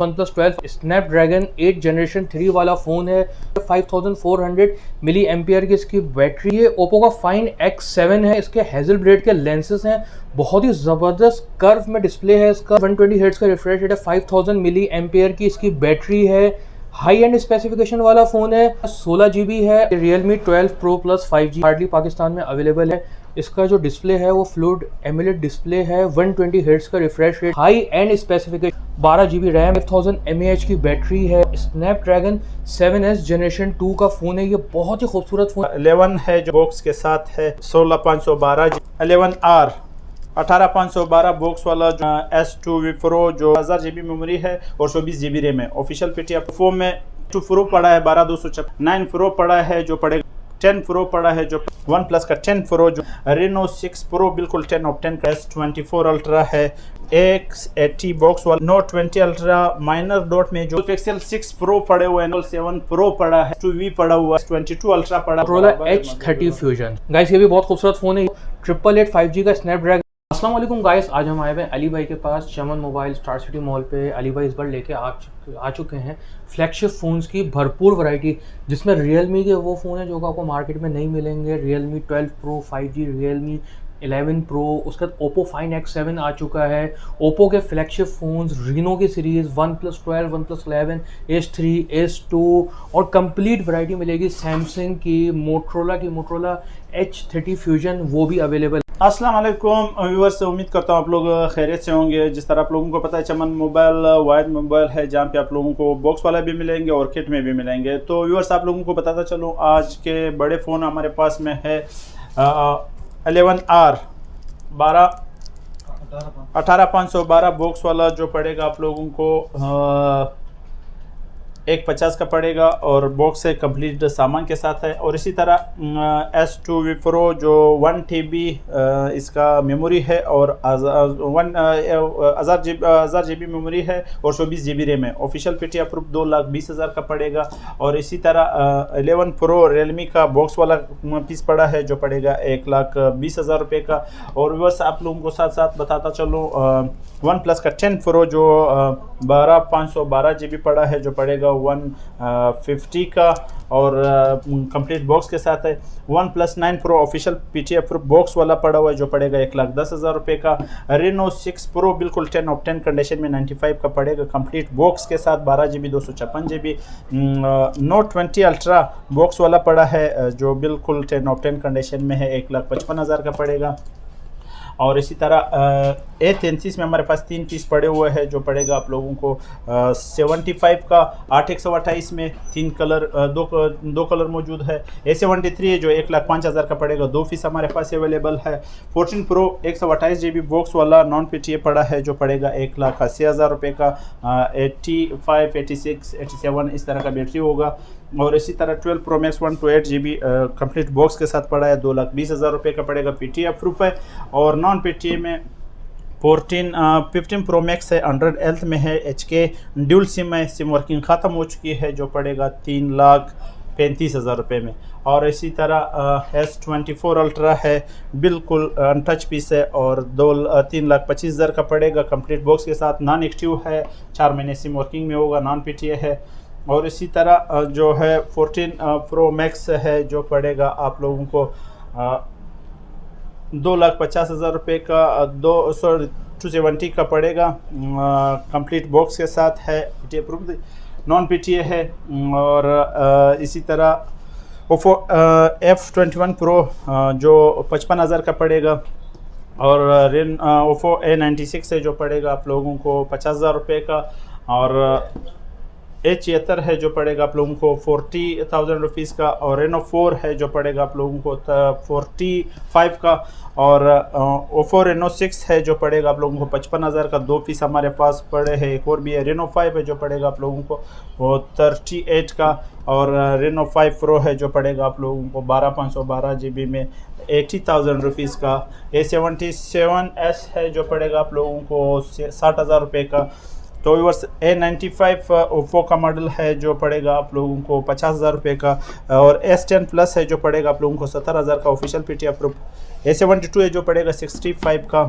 OnePlus 12 Snapdragon 8 generation 3 वाला phone है। 5400 milli ampere की इसकी बैटरी है। ओप्पो का फाइन X7 है। इसके हेजल ब्लेड के लेंसेज हैं। बहुत ही ज़बरदस्त कर्व में डिस्प्ले है इसका। 120 हर्ट्ज़ का रिफ्रेश रेट है। 5000 मिली एम्पियर की इसकी बैटरी है। हाई एंड स्पेसिफिकेशन वाला फ़ोन है। 16 GB है। Realme 12 Pro Plus 5G hardly Pakistan में अवेलेबल है। इसका जो डिस्प्ले है वो फ्लूइड एमोलेड डिस्प्ले है। 120 हर्ट्ज़ का refresh rate, high and specification, 12 GB RAM, 5000 mAh की बैटरी है। स्नैपड्रैगन 7S जनरेशन 2 का फ़ोन है। ये बहुत ही खूबसूरत फ़ोन 11 है जो बॉक्स के साथ है। 16512 11R 18512 बॉक्स वाला S2 Pro जो 1000 GB मेमोरी है और 24 GB रैम है। ऑफिशियल PTF फोन में 2 Pro पड़ा है 12256, 9 Pro पड़ा है जो पड़ेगा, 10 Pro पड़ा है जो OnePlus का 10 Pro जो Reno 6 Pro बिल्कुल 10 ऑफ 10 का S24 Ultra है। X80 बॉक्स वाला Note 20 Ultra माइनर डॉट में जो Pixel 6 Pro पड़े हुए हैं, 7 Pro पड़ा है, 2V पड़ा हुआ है, 22 Ultra पड़ा है, H30 फ्यूजन। गाइस ये भी बहुत खूबसूरत फ़ोन है। 888 5G का स्नैपड्रैगन। अस्सलाम वालेकुम गाइस, आज हम आए हुए हैं अली भाई के पास चमन मोबाइल स्टार सिटी मॉल पे। अली भाई इस बार लेके आ चुके हैं फ्लैगशिप फ़ोन्स की भरपूर वैरायटी, जिसमें Realme के वो फ़ोन है जो आपको मार्केट में नहीं मिलेंगे। Realme 12 Pro 5G, Realme 11 Pro, उसके बाद Oppo Find X7 आ चुका है। Oppo के फ्लैगशिप फ़ोन्स, Reno की series, OnePlus 12, OnePlus 11, S3, S2 और कंप्लीट वैरायटी मिलेगी। सैमसंग की, मोटरोला H30 फ्यूजन वो भी अवेलेबल। अस्सलाम वालेकुम व्यूअर्स, उम्मीद करता हूँ आप लोग खैरियत से होंगे। जिस तरह आप लोगों को पता है चमन मोबाइल वाइड मोबाइल है जहाँ पे आप लोगों को बॉक्स वाला भी मिलेंगे और किट में भी मिलेंगे। तो व्यूअर्स आप लोगों को बताता चलूँ, आज के बड़े फ़ोन हमारे पास में है 11R 18512 बॉक्स वाला जो पड़ेगा आप लोगों को 150 का पड़ेगा और बॉक्स से कंप्लीट सामान के साथ है। और इसी तरह S2 Pro जो 1 TB इसका मेमोरी है और 1000 GB मेमोरी है और 24 GB रैम है। ऑफिशियल PTF प्रूफ 2,20,000 का पड़ेगा। और इसी तरह 11 Pro Realme का बॉक्स वाला पीस पड़ा है जो पड़ेगा 1,20,000 रुपये का। और बस आप लोगों को साथ साथ बताता चलूँ, OnePlus का 10 Pro जो 12512 GB पड़ा है जो पड़ेगा 150 का और कंप्लीट बॉक्स के साथ है। OnePlus 9 Pro official PTF proof box वाला पड़ा हुआ है जो पड़ेगा 1,10,000 रुपये का। Reno 6 Pro बिल्कुल 10 ऑफ 10 कंडीशन में 95 का पड़ेगा कंप्लीट बॉक्स के साथ, 12 GB 256 GB। Note 20 Ultra box वाला पड़ा है जो बिल्कुल 10 ऑफ 10 कंडीशन में है, 1,55,000 का पड़ेगा। और इसी तरह A33 में हमारे पास 3 पीस पड़े हुए हैं जो पड़ेगा आप लोगों को 75 का। 8128 में 3 कलर दो कलर मौजूद है। A73 है जो 1,05,000 का पड़ेगा, 2 पीस हमारे पास अवेलेबल है। 14 Pro 128 GB बॉक्स वाला नॉन PTA पड़ा है जो पड़ेगा 1,80,000 रुपये का। 85, 86, 87 इस तरह का बैटरी होगा। और इसी तरह 12 Pro Max 128 GB complete box के साथ पड़ा है, 2,20,000 रुपये का पड़ेगा। PTF प्रूफ है। और नॉन PTA में 15 Pro Max है, 100 में है, HK ड्यूल सिम है, सिम वर्किंग ख़त्म हो चुकी है जो पड़ेगा 3,35,000 रुपये में। और इसी तरह S24 Ultra है, बिल्कुल अनटच पीस है और 3,25,000 का पड़ेगा कंप्लीट बॉक्स के साथ। नॉन एक्टिव है, 4 महीने सिम वर्किंग में होगा, नॉन PTA है। और इसी तरह जो है 14 Pro Max है जो पड़ेगा आप लोगों को 2,50,000 रुपये का, 270 का पड़ेगा कंप्लीट बॉक्स के साथ है। PTA प्रूफ नॉन PTA है। और इसी तरह Oppo F21 Pro जो 55,000 का पड़ेगा। और Oppo A96 है जो पड़ेगा आप लोगों को 50,000 रुपये का। और A76 है जो पड़ेगा आप लोगों को 40,000 रुपीज़ का। और Reno 4 है जो पड़ेगा आप लोगों को 45 का। और Oppo Reno 6 है जो पड़ेगा आप लोगों को 55,000 का, 2 पीस हमारे पास पड़े हैं। एक और भी है Reno 5 है जो पड़ेगा आप लोगों को वो 38 का। और Reno 5 Pro है जो पड़ेगा आप लोगों को 12512 GB में 80,000 रुपीज़ का। A77S है जो पड़ेगा आप लोगों को 60,000 रुपये का। तो व्यूअर्स A95 ओप्पो का मॉडल है जो पड़ेगा आप लोगों को 50,000 रुपये का। और S10 प्लस है जो पड़ेगा आप लोगों को 70,000 का ऑफिशियल PTF प्रूफ। A72 है जो पड़ेगा 65 का।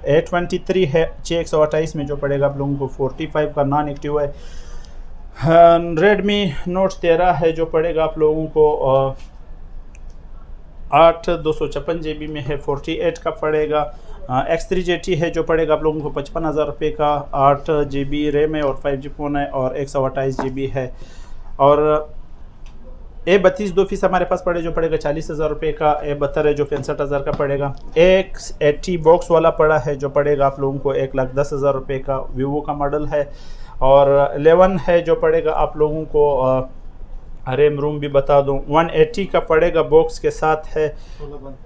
A23 है 6/128 में, जो पड़ेगा आप लोगों को 45 का, नॉन एक्टिव है। रेडमी नोट 13 है जो पड़ेगा आप लोगों को 8/256 GB में है, 48 का पड़ेगा। X3GT है जो पड़ेगा आप लोगों को 55,000 रुपये का, 8 GB रैम है और 5G फ़ोन है और 128 GB है। और A32 2 पीस हमारे पास पड़े जो पड़ेगा 40,000 रुपये का। A72 है जो 65,000 का पड़ेगा। X80 बॉक्स वाला पड़ा है जो पड़ेगा आप लोगों को 1,10,000 रुपये का, वीवो का मॉडल है। और 11 है जो पड़ेगा आप लोगों को रैम रूम भी बता दूं 180 का पड़ेगा, बॉक्स के साथ है,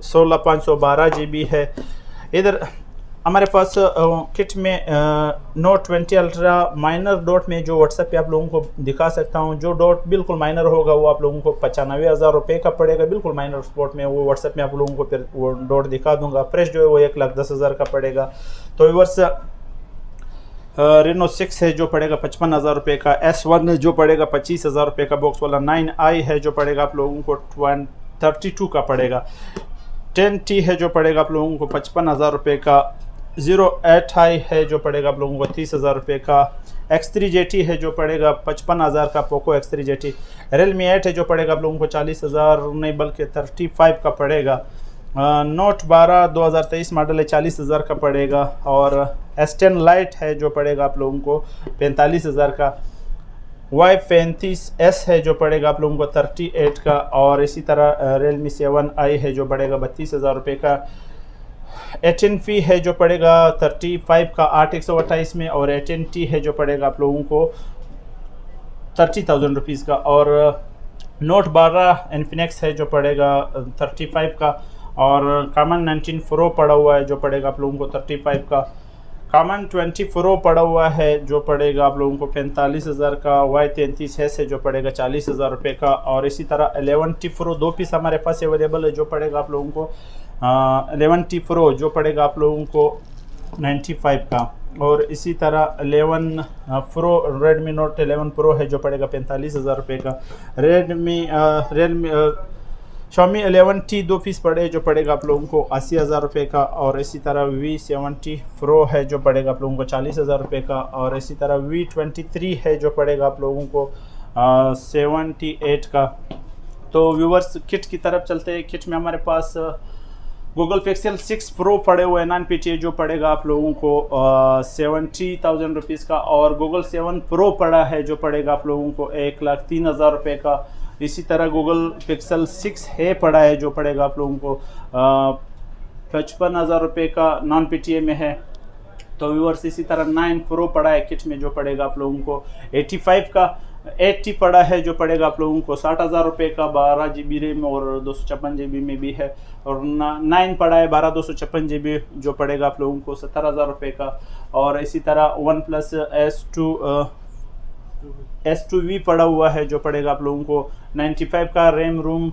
16,512 GB है। इधर हमारे पास किट में नोट 20 अल्ट्रा माइनर डॉट में जो व्हाट्सएप पे आप लोगों को दिखा सकता हूं, जो डॉट बिल्कुल माइनर होगा वो आप लोगों को 95,000 रुपये का पड़ेगा, बिल्कुल माइनर स्पॉट में। वो व्हाट्सएप में आप लोगों को फिर वो डॉट दिखा दूंगा। फ्रेश जो है वो 1,10,000 का पड़ेगा। तो व्यूअर्स रेनो 6 है जो पड़ेगा 55,000 रुपये का। S1 जो पड़ेगा 25,000 रुपये का बॉक्स वाला। 9i है जो पड़ेगा आप लोगों को 32 का पड़ेगा। 10T है जो पड़ेगा आप लोगों को 55,000 रुपये का। 08i है जो पड़ेगा आप लोगों को 30,000 रुपये का। X3GT है जो पड़ेगा 55,000 का, पोको X3GT। Realme 8 है जो पड़ेगा आप लोगों को 40,000 नहीं बल्कि 35 का पड़ेगा। नोट 12 2023 मॉडल है, 40,000 का पड़ेगा। और S10 लाइट है जो पड़ेगा आप लोगों को 45,000 का। Y35S है जो पड़ेगा आप लोगों को 38 का। और इसी तरह Realme 7i है जो पड़ेगा 32,000 रुपये का। 18P है जो पड़ेगा 35 का 8/128 में। और 18T है जो पड़ेगा आप लोगों को 30,000 रुपीज़ का। और नोट 12 इन्फिनिक्स है जो पड़ेगा 35 का। और कॉमन 19 प्रो पड़ा हुआ है जो पड़ेगा आप लोगों को 35 का। कॉमन 20 प्रो पड़ा हुआ है जो पड़ेगा आप लोगों को 45,000 का। Y33S है जो पड़ेगा 40,000 रुपये का। और इसी तरह 11T प्रो 2 पीस हमारे पास अवेलेबल है जो पड़ेगा आप लोगों को 11T प्रो जो पड़ेगा आप लोगों को 95 का। और इसी तरह 11 प्रो रेडमी नोट 11 प्रो है जो पड़ेगा 45,000 रुपये का। रियलमी Xiaomi 11T 2 पीस पड़े जो पड़ेगा आप लोगों को 80,000 रुपये का। और इसी तरह V70 Pro है जो पड़ेगा आप लोगों को 40,000 रुपये का। और इसी तरह V23 है जो पड़ेगा आप लोगों को 78 का। तो व्यूवर्स किट की तरफ चलते हैं। किट में हमारे पास गूगल पिक्सल 6 प्रो पड़े हुए हैं non-PTA जो पड़ेगा आप लोगों को 70,000 रुपीज़ का। और गूगल 7 प्रो पड़ा है जो पड़ेगा आप लोगों को 1,03,000 रुपये का। इसी तरह गूगल पिक्सल 6 है पड़ा है जो पड़ेगा आप लोगों को 55,000 रुपये का, non-PTA में है। तो व्यूअर्स इसी तरह 9 प्रो पड़ा है किट में जो पड़ेगा आप लोगों को 85 का। 80 पड़ा है जो पड़ेगा आप लोगों को 60,000 रुपये का, 12 GB रैम और 256 GB में भी है। और 9 पड़ा है 12 256 GB जो पड़ेगा आप लोगों को 70,000 रुपये का। और इसी तरह OnePlus S2V पड़ा हुआ है जो पड़ेगा आप लोगों को 95 का, रैम रूम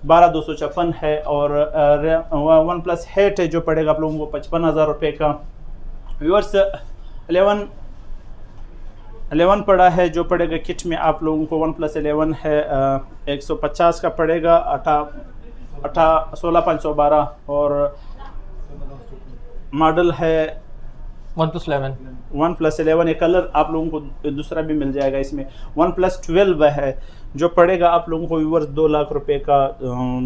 12 256 है। और OnePlus 8 है जो पड़ेगा आप लोगों को 55,000 रुपये का। व्यूअर्स 11 पड़ा है जो पड़ेगा किट में आप लोगों को OnePlus 11 है 150 का पड़ेगा, 16,512। और मॉडल है OnePlus 11 एक कलर आप लोगों को दूसरा भी मिल जाएगा इसमें। OnePlus 12 है जो पड़ेगा आप लोगों को व्यूअर्स 2 लाख रुपए का,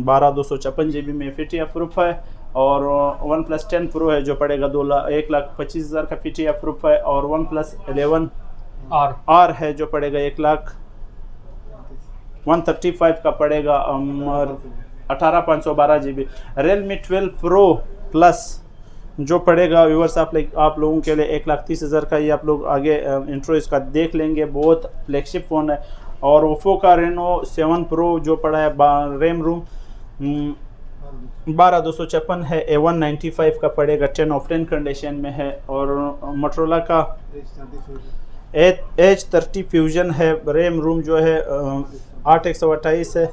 12 256 GB में FATF प्रूफ है। और OnePlus 10 Pro है जो पड़ेगा 1,25,000 का FATF प्रूफ है। और OnePlus 11 R है जो पड़ेगा 1,135 का पड़ेगा, 18,512 GB। Realme 12 Pro Plus जो पड़ेगा व्यूअर्स आप लोगों के लिए 1,30,000 का। ये आप लोग आगे इंट्रो इसका देख लेंगे, बहुत फ्लैगशिप फ़ोन है। और ओप्पो का Reno 7 Pro जो पड़ा है रैम रूम 12 256 है, A195 का पड़ेगा, 10 ऑफ 10 कंडीशन में है। और मोटरोला का H30 फ्यूजन है, रैम रूम जो है 8/128 है,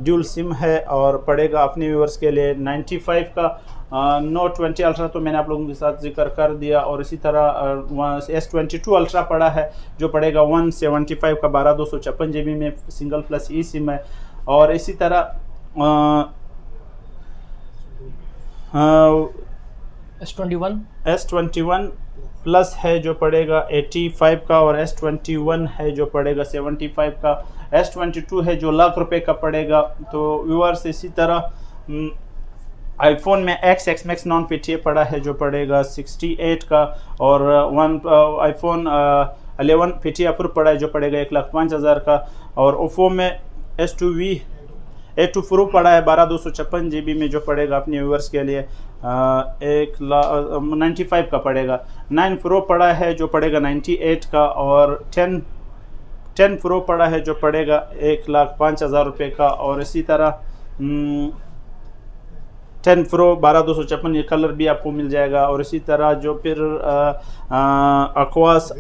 ड्यूल सिम है। और पड़ेगा अपने व्यूअर्स के लिए 95 का। नोट 20 अल्ट्रा तो मैंने आप लोगों के साथ जिक्र कर दिया। और इसी तरह S22 अल्ट्रा पड़ा है जो पड़ेगा 175 का, 12 256 GB में, सिंगल प्लस ई सिम है। और इसी तरह S21 S21 प्लस है जो पड़ेगा 85 का, और S21 है जो पड़ेगा 75 का, S22 है जो लाख रुपए का पड़ेगा। तो व्यूअर्स इसी तरह आईफोन में X मैक्स नॉन PTA पड़ा है जो पड़ेगा 68 का, और आईफोन 11 PTA अप्रूव पड़ा है जो पड़ेगा 1,05,000 का। और ओप्पो में A2 प्रो पड़ा है 12/256 GB में जो पड़ेगा अपने व्यूअर्स के लिए 1,95,000 का पड़ेगा। 9 प्रो पड़ा है जो पड़ेगा 98 का, और 10 प्रो पड़ा है जो पड़ेगा 1,05,000 रुपये का। और इसी तरह 10 प्रो 12/256 ये कलर भी आपको मिल जाएगा। और इसी तरह जो फिर अक्वास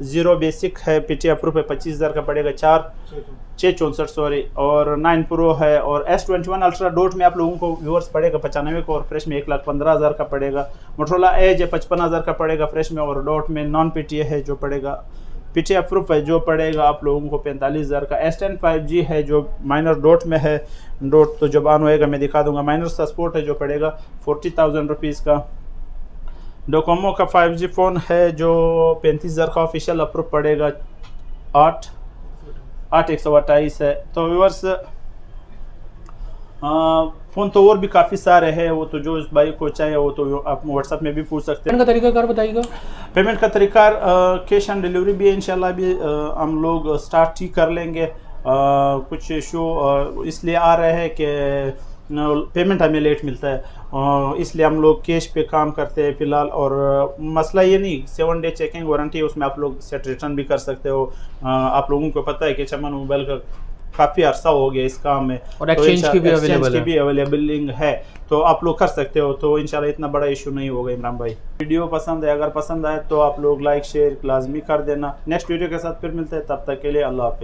ज़ीरो बेसिक है PTA अप्रूव है 25,000 का पड़ेगा, 664 सॉरी। और 9 प्रो है, और S21 अल्ट्रा डॉट में आप लोगों को व्यूअर्स पड़ेगा 95 का, और फ्रेश में 1,15,000 का पड़ेगा। मोटरोला एज है 55,000 का पड़ेगा फ्रेश में, और डॉट में नॉन PTA है जो पड़ेगा PTA अप्रूव है जो पड़ेगा आप लोगों को 45,000 का। S10 5G है जो माइनर डॉट में है, डॉट तो जब ऑन होएगा मैं दिखा दूंगा। माइनर सा स्पोर्ट है जो पड़ेगा 40,000 रुपीज़ का। डोकोमो का 5G फ़ोन है जो 35,000 का ऑफिशियल अप्रूव पड़ेगा, 8,128 है। तो व्यूअर्स फ़ोन तो और भी काफ़ी सारे हैं, वो तो जो इस भाई को चाहे वो तो आप व्हाट्सएप में भी पूछ सकते हैं। पेमेंट का तरीकाकार बताइएगा। पेमेंट का तरीका कैश ऑन डिलीवरी भी है, इंशाल्लाह भी हम लोग स्टार्ट ही कर लेंगे। कुछ इशू इसलिए आ रहे हैं कि पेमेंट हमें लेट मिलता है, इसलिए हम लोग कैश पे काम करते हैं फ़िलहाल। और मसला ये नहीं, 7 डे चेकिंग वारंटी है, उसमें आप लोग सेट रिटर्न भी कर सकते हो। आप लोगों को पता है कि चमन मोबाइल का काफ़ी अरसा हो गया इस काम में, और एक्सचेंज की भी अवेलेबल है, तो आप लोग कर सकते हो। तो इंशाल्लाह इतना बड़ा इशू नहीं होगा। इमरान भाई वीडियो पसंद है, अगर पसंद आए तो आप लोग लाइक शेयर लाजमी कर देना। नेक्स्ट वीडियो के साथ फिर मिलते हैं, तब तक के लिए अल्लाह हाफ़िज़।